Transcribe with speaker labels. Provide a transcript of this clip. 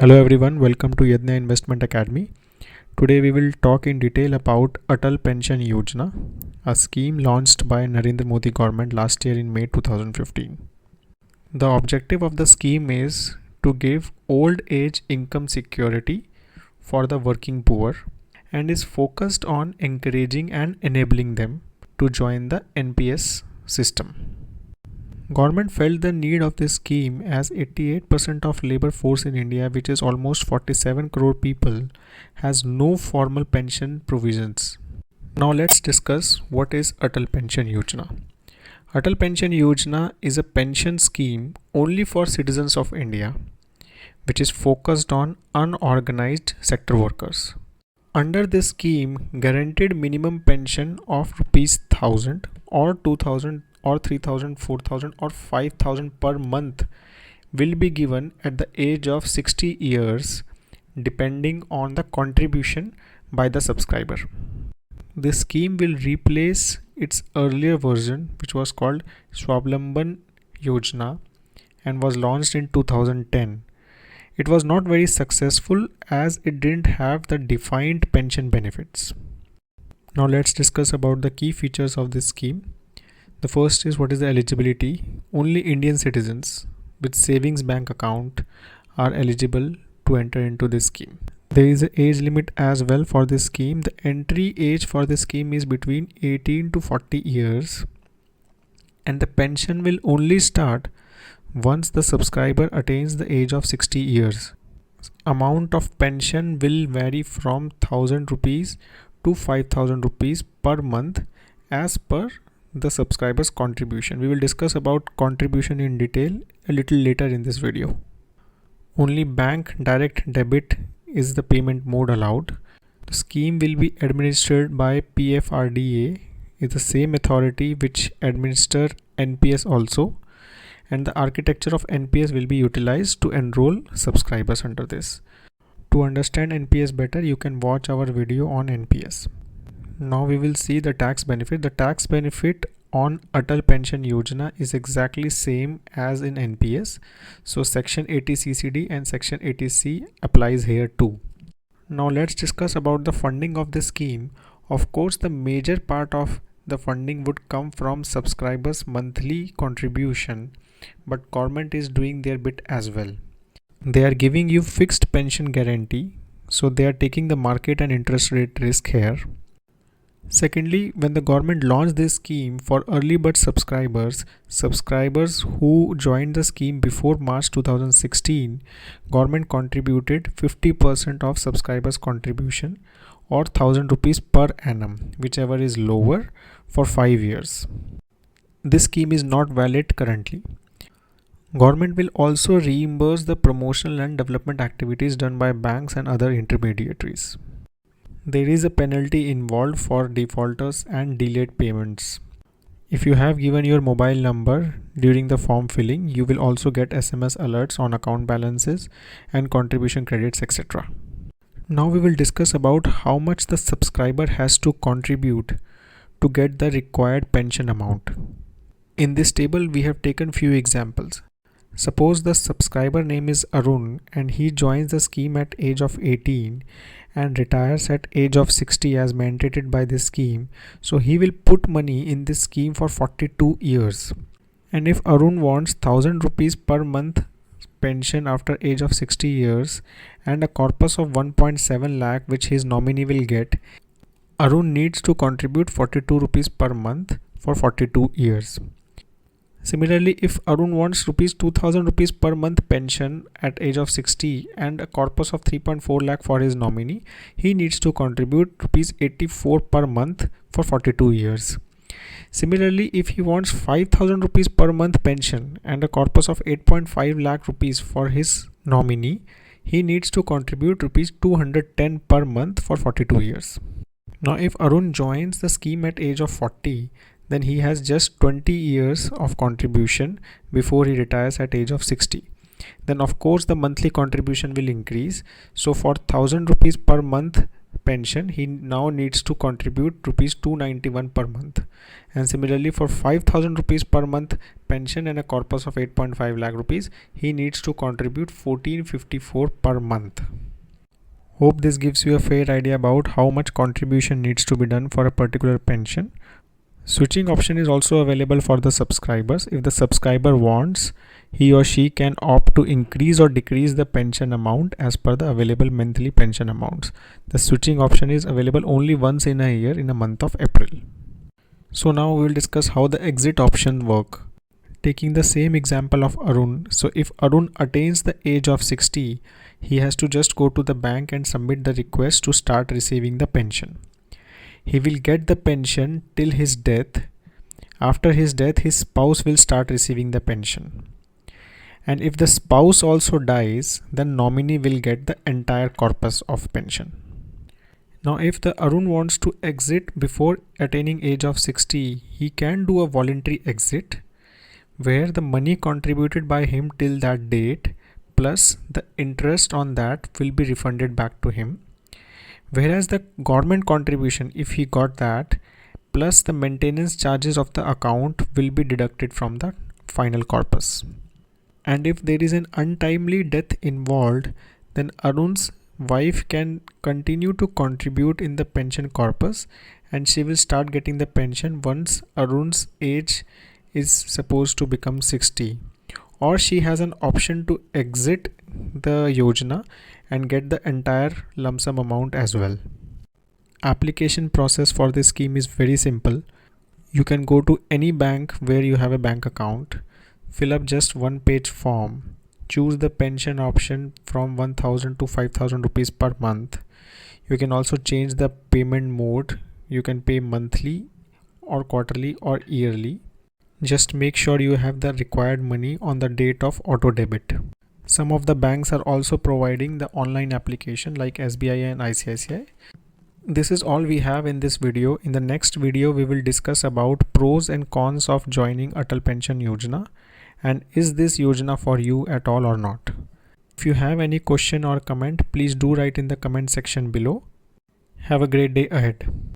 Speaker 1: Hello everyone, welcome to Yadnya Investment Academy. Today we will talk in detail about Atal Pension Yojana, a scheme launched by Narendra Modi government last year in May 2015. The objective of the scheme is to give old age income security for the working poor and is focused on encouraging and enabling them to join the NPS system. Government felt the need of this scheme as 88% of labor force in India, which is almost 47 crore people, has no formal pension provisions. Now let's discuss what is Atal Pension Yojana. Atal Pension Yojana is a pension scheme only for citizens of India, which is focused on unorganized sector workers. Under this scheme, guaranteed minimum pension of rupees 1000 or 2000 or 3000, 4000 or 5000 per month will be given at the age of 60 years depending on the contribution by the subscriber. This scheme will replace its earlier version, which was called Swavlamban Yojana and was launched in 2010. It was not very successful as it didn't have the defined pension benefits. Now let's discuss about the key features of this scheme. The first is what is the eligibility. Only Indian citizens with savings bank account are eligible to enter into this scheme. There is an age limit as well for this scheme. The entry age for this scheme is between 18 to 40 years and the pension will only start once the subscriber attains the age of 60 years. Amount of pension will vary from 1000 rupees to 5000 rupees per month as per the subscriber's contribution. We will discuss about contribution in detail a little later in this video. Only bank direct debit is the payment mode allowed. The scheme will be administered by PFRDA, is the same authority which administer NPS also, and the architecture of NPS will be utilized to enroll subscribers under this. To understand NPS better, you can watch our video on NPS. Now we will see the tax benefit. The tax benefit on Atal Pension Yojana is exactly same as in NPS. So section 80 CCD and section 80C applies here too. Now let's discuss about the funding of the scheme. Of course, the major part of the funding would come from subscribers' monthly contribution, but government is doing their bit as well. They are giving you fixed pension guarantee, so they are taking the market and interest rate risk here. Secondly, when the government launched this scheme for early bird subscribers who joined the scheme before March 2016, government contributed 50% of subscribers' contribution or 1000 rupees per annum, whichever is lower, for 5 years. This scheme is not valid currently. Government will also reimburse the promotional and development activities done by banks and other intermediaries. There is a penalty involved for defaulters and delayed payments. If you have given your mobile number during the form filling, you will also get SMS alerts on account balances and contribution credits, etc. Now we will discuss about how much the subscriber has to contribute to get the required pension amount. In this table, we have taken few examples. Suppose the subscriber name is Arun and he joins the scheme at age of 18 and retires at age of 60 as mandated by this scheme. So he will put money in this scheme for 42 years. And if Arun wants 1000 rupees per month pension after age of 60 years and a corpus of 1.7 lakh which his nominee will get, Arun needs to contribute 42 rupees per month for 42 years. Similarly, if Arun wants 2000 rupees per month pension at age of 60 and a corpus of 3.4 lakh for his nominee, he needs to contribute rupees 84 per month for 42 years. Similarly, if he wants 5000 rupees per month pension and a corpus of 8.5 lakh rupees for his nominee, he needs to contribute rupees 210 per month for 42 years. Now, if Arun joins the scheme at age of 40, then he has just 20 years of contribution before he retires at age of 60. Then of course the monthly contribution will increase. So for 1000 rupees per month pension, he now needs to contribute rupees 291 per month. And similarly, for 5000 rupees per month pension and a corpus of 8.5 lakh rupees, he needs to contribute 1454 per month. Hope this gives you a fair idea about how much contribution needs to be done for a particular pension. Switching option is also available for the subscribers. If the subscriber wants, he or she can opt to increase or decrease the pension amount as per the available monthly pension amounts. The switching option is available only once in a year in the month of April. So now we will discuss how the exit option work. Taking the same example of Arun, so if Arun attains the age of 60, he has to just go to the bank and submit the request to start receiving the pension. He will get the pension till his death. After his death, his spouse will start receiving the pension. And if the spouse also dies, then nominee will get the entire corpus of pension. Now, if the Arun wants to exit before attaining age of 60, he can do a voluntary exit where the money contributed by him till that date plus the interest on that will be refunded back to him. Whereas the government contribution, if he got that, plus the maintenance charges of the account will be deducted from the final corpus. And if there is an untimely death involved, then Arun's wife can continue to contribute in the pension corpus and she will start getting the pension once Arun's age is supposed to become 60. Or she has an option to exit the Yojana and get the entire lump sum amount as well. Application process for this scheme is very simple. You can go to any bank where you have a bank account, fill up just one page form, choose the pension option from 1000 to 5000 rupees per month. You can also change the payment mode. You can pay monthly or quarterly or yearly. Just make sure you have the required money on the date of auto debit. Some of the banks are also providing the online application like SBI and ICICI. This is all we have in this video. In the next video, we will discuss about pros and cons of joining Atal Pension Yojana and is this Yojana for you at all or not. If you have any question or comment, please do write in the comment section below. Have a great day ahead.